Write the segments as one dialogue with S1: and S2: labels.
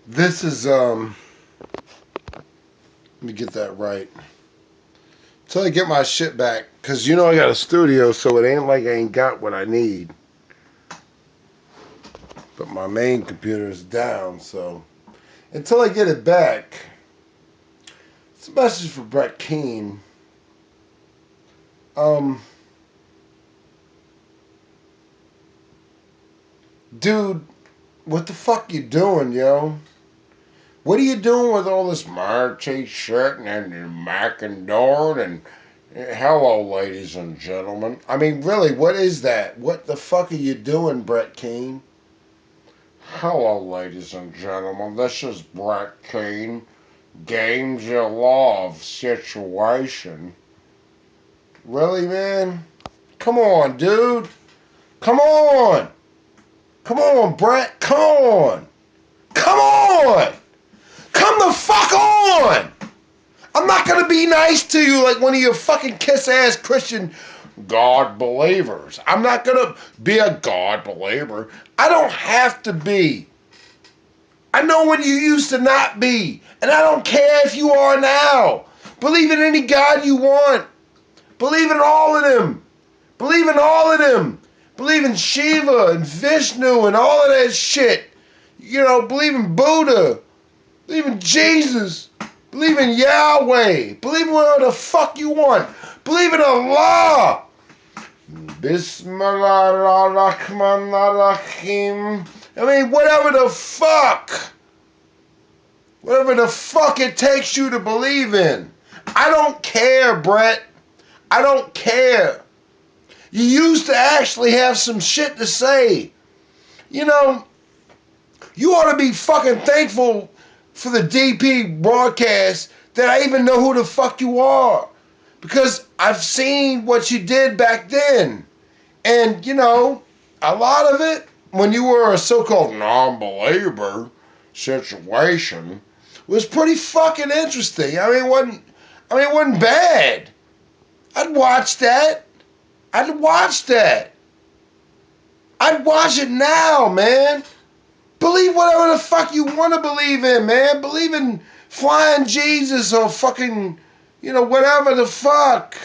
S1: This is let me get that right. Till I get my shit back, cause you know I got a studio, so it ain't like I ain't got what I need. But my main computer is down, so until I get it back, it's a message for Brett Keane. Um, dude, what the fuck you doing, yo? What are you doing with all this Marty shit and Mac and Dorn and hello, ladies and gentlemen? I mean, really, what is that? What the fuck are you doing, Brett Keane? Hello, ladies and gentlemen. This is Brett Keane. Games you love situation. Really, man? Come on, dude. Come on. Come on, Brett. Come on. Come on. Come the fuck on. I'm not going to be nice to you like one of your fucking kiss-ass Christian God believers. I'm not going to be a God believer. I don't have to be. I know when you used to not be. And I don't care if you are now. Believe in any God you want. Believe in all of them. Believe in all of them. Believe in Shiva and Vishnu and all of that shit. You know, believe in Buddha. Believe in Jesus. Believe in Yahweh. Believe in whatever the fuck you want. Believe in Allah. Bismillahirrahmanirrahim. I mean, whatever the fuck. Whatever the fuck it takes you to believe in. I don't care, Brett. I don't care. You used to actually have some shit to say. You know, you ought to be fucking thankful for the DP broadcast that I even know who the fuck you are. Because I've seen what you did back then. And, you know, a lot of it, when you were a so-called non-believer situation, was pretty fucking interesting. I mean, it wasn't bad. I'd watch that. I'd watch that. I'd watch it now, man. Believe whatever the fuck you want to believe in, man. Believe in flying Jesus or fucking, you know, whatever the fuck.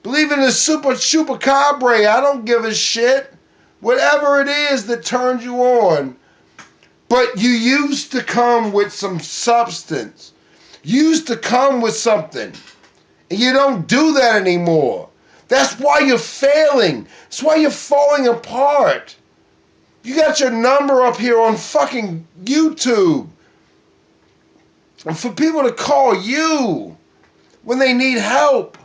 S1: Believe in the super chupacabra. I don't give a shit. Whatever it is that turns you on. But you used to come with some substance. You used to come with something. And you don't do that anymore. That's why you're failing. That's why you're falling apart. You got your number up here on fucking YouTube. And for people to call you when they need help.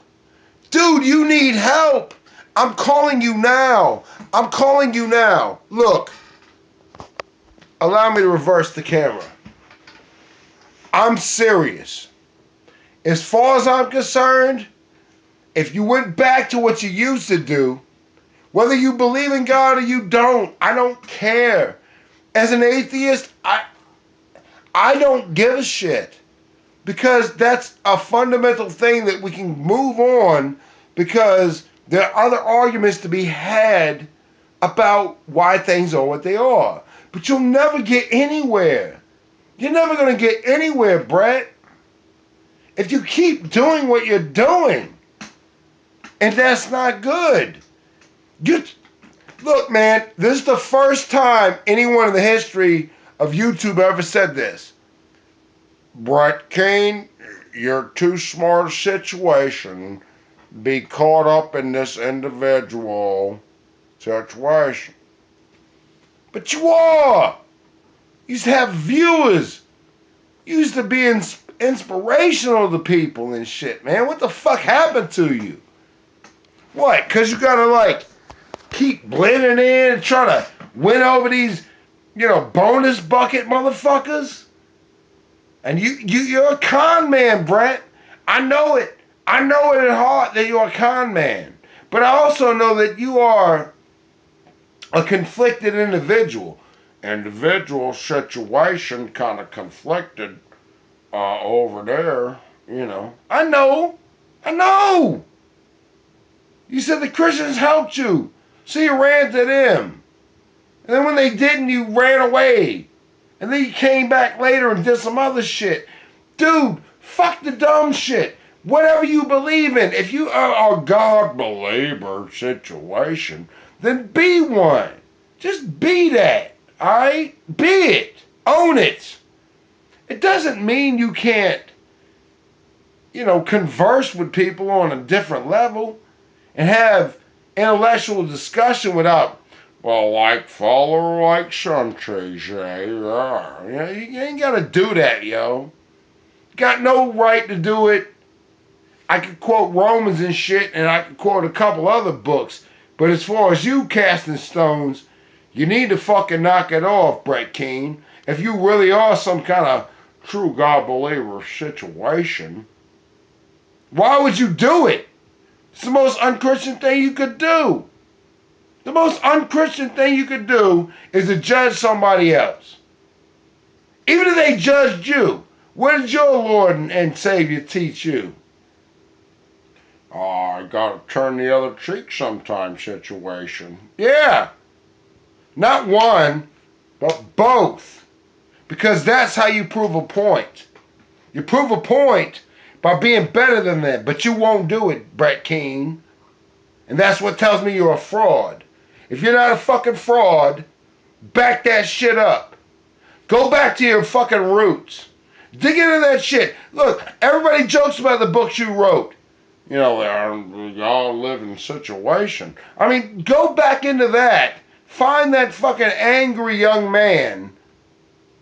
S1: Dude, you need help. I'm calling you now. I'm calling you now. Look. Allow me to reverse the camera. I'm serious. As far as I'm concerned, if you went back to what you used to do, whether you believe in God or you don't, I don't care. As an atheist, I don't give a shit. Because that's a fundamental thing that we can move on, because there are other arguments to be had about why things are what they are. But you'll never get anywhere. You're never going to get anywhere, Brett, if you keep doing what you're doing. And that's not good. Look, man, this is the first time anyone in the history of YouTube ever said this. Brett Keane, you're too smart a situation. Be caught up in this individual situation. But you are. You used to have viewers. You used to be inspirational to people and shit, man. What the fuck happened to you? What? Because you gotta, like, keep blending in and try to win over these, you know, bonus bucket motherfuckers? And you're a con man, Brett. I know it. I know it at heart that you're a con man. But I also know that you are a conflicted individual. Individual situation kind of conflicted over there, you know. I know. I know. You said the Christians helped you. So you ran to them. And then when they didn't, you ran away. And then you came back later and did some other shit. Dude, fuck the dumb shit. Whatever you believe in. If you are a God believer situation, then be one. Just be that. Alright? Be it. Own it. It doesn't mean you can't, converse with people on a different level and have intellectual discussion without, well, like follow like some trees, yeah. You ain't gotta do that, yo. You got no right to do it. I could quote Romans and shit, and I could quote a couple other books. But as far as you casting stones, you need to fucking knock it off, Brett Keane. If you really are some kind of true God believer situation, why would you do it? It's the most unchristian thing you could do. The most unchristian thing you could do is to judge somebody else. Even if they judged you, what did your Lord and Savior teach you? Oh, I gotta turn the other cheek sometime situation. Yeah. Not one, but both. Because that's how you prove a point. You prove a point by being better than them, but you won't do it, Brett Keane. And that's what tells me you're a fraud. If you're not a fucking fraud, back that shit up. Go back to your fucking roots. Dig into that shit. Look, everybody jokes about the books you wrote. Y'all live in situation. I mean, go back into that. Find that fucking angry young man.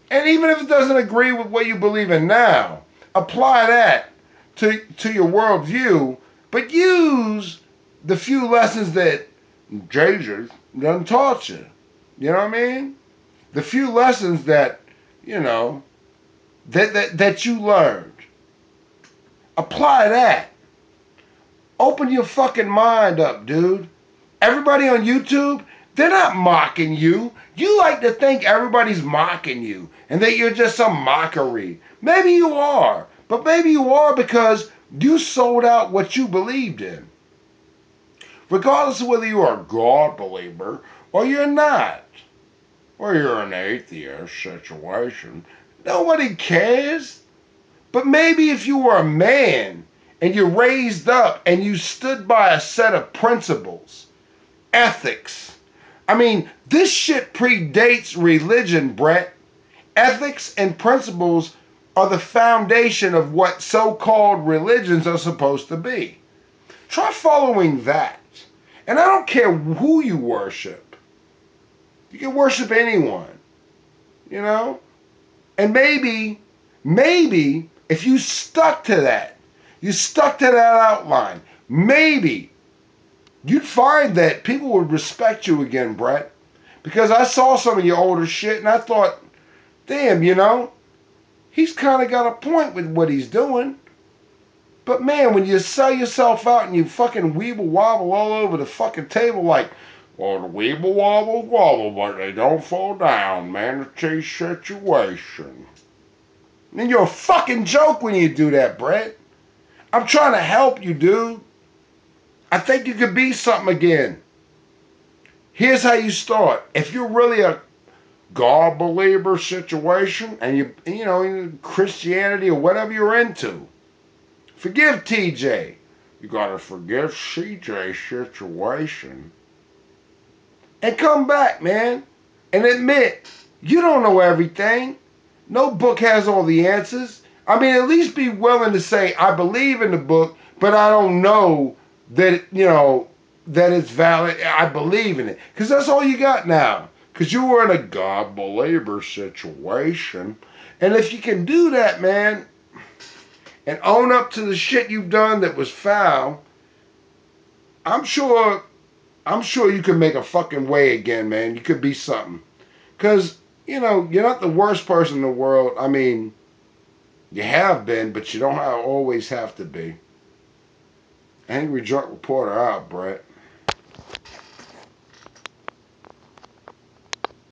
S1: And even if it doesn't agree with what you believe in now, apply that to your worldview, but use the few lessons that Jesus done taught you. You know what I mean? The few lessons that, that you learned. Apply that. Open your fucking mind up, dude. Everybody on YouTube, they're not mocking you. You like to think everybody's mocking you and that you're just some mockery. Maybe you are, but maybe you are because you sold out what you believed in. Regardless of whether you are a God believer or you're not, or you're an atheist situation, nobody cares. But maybe if you were a man and you raised up and you stood by a set of principles, ethics. I mean, this shit predates religion, Brett. Ethics and principles are the foundation of what so-called religions are supposed to be. Try following that. And I don't care who you worship. You can worship anyone. And maybe if you stuck to that, outline, maybe you'd find that people would respect you again, Brett. Because I saw some of your older shit and I thought, damn, he's kind of got a point with what he's doing. But man, when you sell yourself out and you fucking weeble wobble all over the fucking table like, well, the weeble wobble, but they don't fall down, man. It's a situation. And you're a fucking joke when you do that, Brett. I'm trying to help you, dude. I think you could be something again. Here's how you start. If you're really a God believer situation and you in Christianity or whatever you're into, forgive TJ. You gotta forgive CJ's situation. And come back, man. And admit, you don't know everything. No book has all the answers. I mean, at least be willing to say, I believe in the book, but I don't know that, that it's valid. I believe in it. Because that's all you got now. Because you were in a God believer situation. And if you can do that, man, and own up to the shit you've done that was foul, I'm sure you can make a fucking way again, man. You could be something. Because, you're not the worst person in the world. I mean, you have been, but you don't always have to be. Angry Drunk Reporter out, Brett.